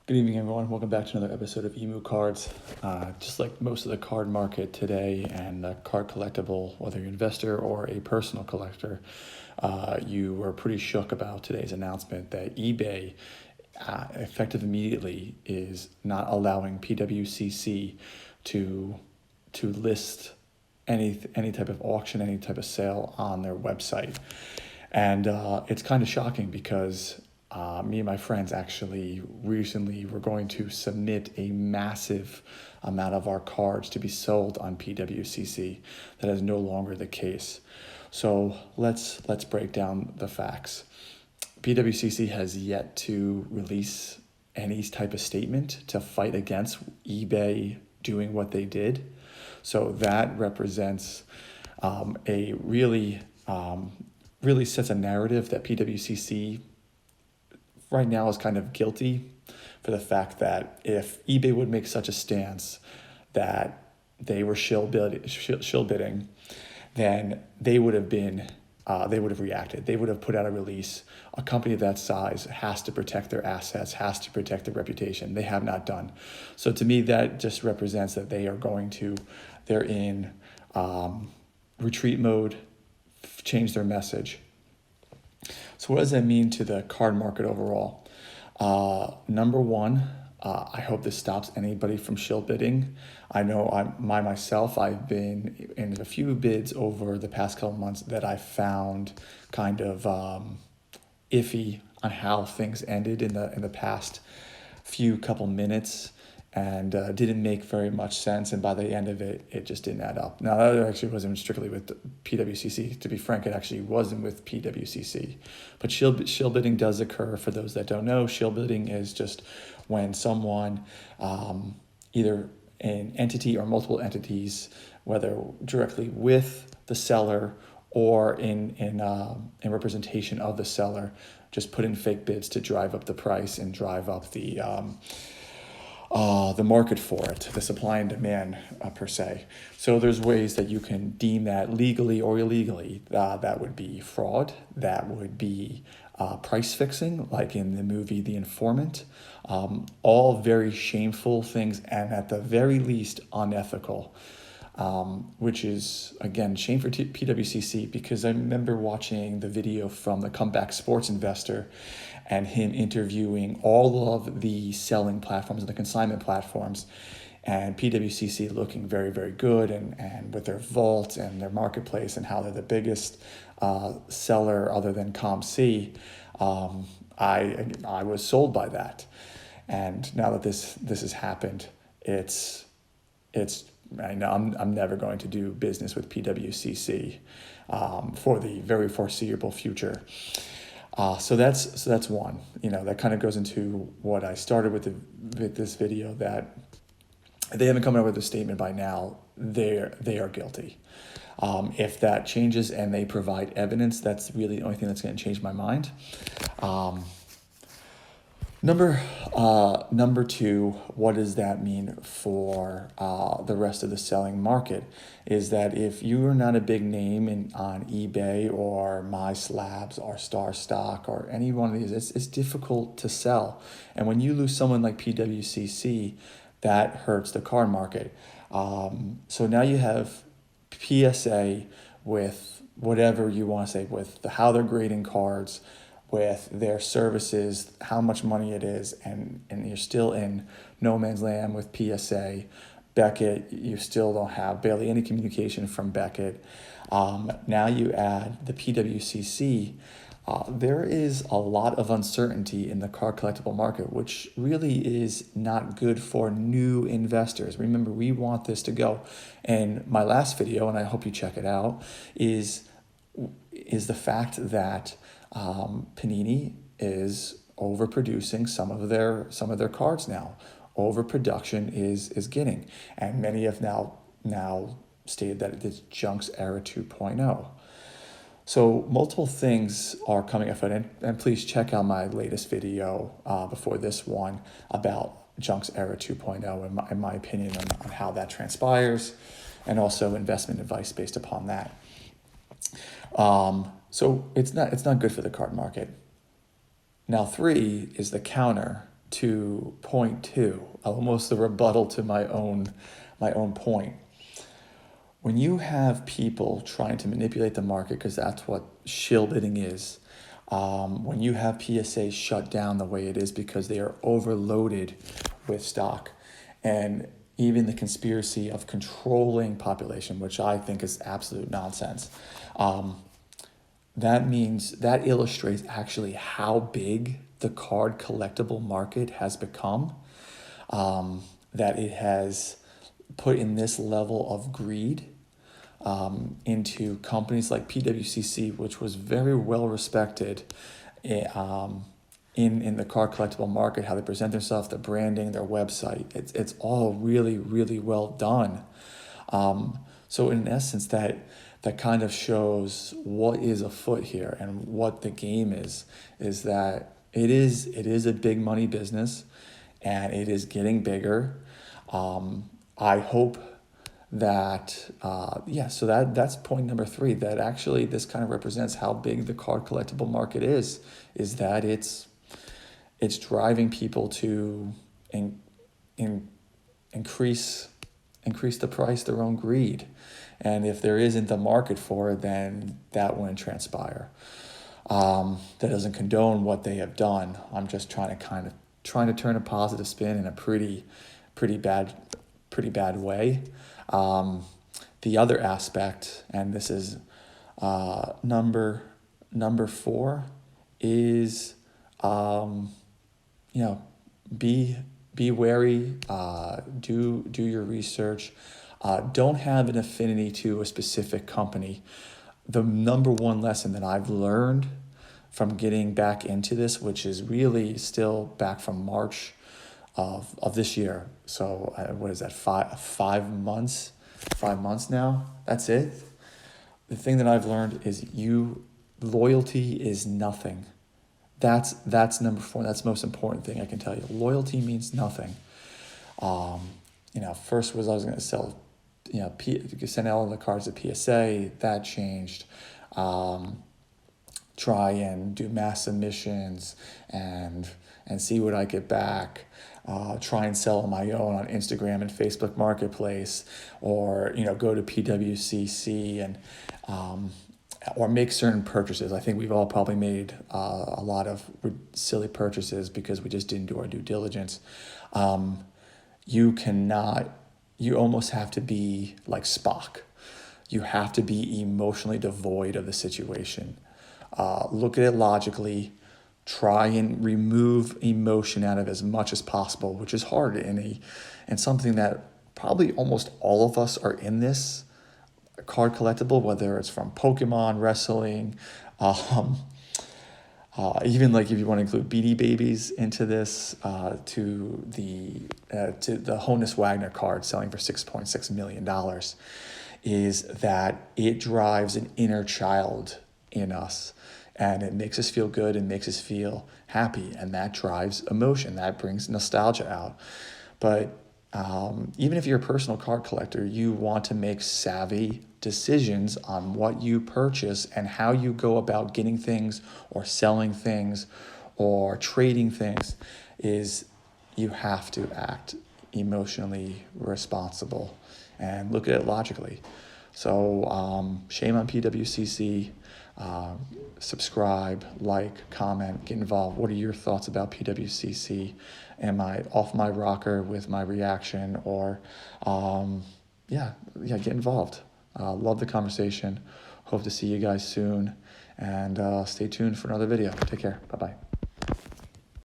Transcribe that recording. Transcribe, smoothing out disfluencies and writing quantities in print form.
Good evening, everyone. Welcome back to another episode of EMU CARDS. Just like most of the card market today and the card collectible, whether you're an investor or a personal collector, you were pretty shook about today's announcement that eBay, effective immediately, is not allowing Pwcc to list any type of auction, any type of sale on their website. And it's kind of shocking because me and my friends actually recently were going to submit a massive amount of our cards to be sold on Pwcc. That is no longer the case. So let's break down the facts. Pwcc has yet to release any type of statement to fight against eBay doing what they did. So that represents a really sets a narrative that Pwcc right now is kind of guilty for the fact that if eBay would make such a stance that they were shill bidding, then they would have reacted. They would have put out a release. A company of that size has to protect their assets, has to protect their reputation. They have not done. So to me, that just represents that they're in retreat mode, change their message. So what does that mean to the card market overall? Number one, I hope this stops anybody from shill bidding. I know myself, I've been in a few bids over the past couple months that I found kind of iffy on how things ended in the past few couple minutes, and didn't make very much sense. And by the end of it, it just didn't add up. Now, that actually wasn't strictly with Pwcc. To be frank, it actually wasn't with Pwcc. But shill bidding does occur. For those that don't know, shill bidding is just when someone, either an entity or multiple entities, whether directly with the seller or in representation of the seller, just put in fake bids to drive up the price and drive up the market for it, the supply and demand per se. So there's ways that you can deem that legally or illegally. That would be fraud. That would be price fixing, like in the movie The Informant. All very shameful things, and at the very least unethical. Which is, again, shame for Pwcc, because I remember watching the video from the Comeback Sports Investor and him interviewing all of the selling platforms and the consignment platforms, and Pwcc looking very, very good, and with their vault and their marketplace and how they're the biggest seller other than Pwcc. I was sold by that. And now that this has happened, it's I know I'm never going to do business with Pwcc for the very foreseeable future. So that's one. That kind of goes into what I started with this video, that if they haven't come up with a statement by now, they are guilty. If that changes and they provide evidence, that's really the only thing that's going to change my mind. Number two, what does that mean for the rest of the selling market? Is that if you are not a big name on eBay or MySlabs or Star Stock or any one of these, it's difficult to sell. And when you lose someone like Pwcc, that hurts the card market. So now you have PSA with whatever you want to say, with how they're grading cards, with their services, how much money it is, and you're still in no man's land with PSA. Beckett, you still don't have barely any communication from Beckett. Now you add the Pwcc. There is a lot of uncertainty in the card collectible market, which really is not good for new investors. Remember, we want this to go. And my last video, and I hope you check it out, is the fact that Panini is overproducing some of their cards now. Overproduction is getting, and many have now stated that it's Junk's era 2.0. So multiple things are coming up, and please check out my latest video before this one about Junk's era 2.0 in my opinion on how that transpires, and also investment advice based upon that. So it's not good for the card market. Now 3 is the counter to point two, almost a rebuttal to my own point. When you have people trying to manipulate the market, because that's what shill bidding is, when you have PSA shut down the way it is because they are overloaded with stock, and even the conspiracy of controlling population, which I think is absolute nonsense, that illustrates actually how big the card collectible market has become, that it has put in this level of greed into companies like Pwcc, which was very well respected in the card collectible market, how they present themselves, their branding, their website. It's all really, really well done. So in essence, that kind of shows what is afoot here and what the game is that it is a big money business, and it is getting bigger. I hope that so that's point number 3, that actually this kind of represents how big the card collectible market is that it's driving people to increase the price, their own greed. And if there isn't the market for it, then that wouldn't transpire. That doesn't condone what they have done. I'm just trying to turn a positive spin in a pretty bad way. The other aspect, and this is number 4, is be wary. Do your research. Don't have an affinity to a specific company. The number one lesson that I've learned from getting back into this, which is really still back from March of this year. So what is that? 5 months? 5 months now. That's it. The thing that I've learned is loyalty is nothing. That's number 4. That's the most important thing I can tell you. Loyalty means nothing. First was I was going to sell, send all the cards to PSA. That changed. Try and do mass submissions and see what I get back. Try and sell on my own on Instagram and Facebook Marketplace, or go to Pwcc and or make certain purchases. I think we've all probably made a lot of silly purchases because we just didn't do our due diligence. You almost have to be like Spock. You have to be emotionally devoid of the situation. Look at it logically. Try and remove emotion out of as much as possible, which is hard and something that probably almost all of us are in this card collectible, whether it's from Pokemon, wrestling, even like if you want to include Beanie Babies into this, to the Honus Wagner card selling for $6.6 million, is that it drives an inner child in us. And it makes us feel good and makes us feel happy. And that drives emotion. That brings nostalgia out. But even if you're a personal card collector, you want to make savvy decisions on what you purchase and how you go about getting things or selling things or trading things. You have to act emotionally responsible and look at it logically. So shame on Pwcc. Subscribe, like, comment, get involved. What are your thoughts about Pwcc? Am I off my rocker with my reaction? Or get involved. Love the conversation. Hope to see you guys soon, and stay tuned for another video. Take care. Bye-bye.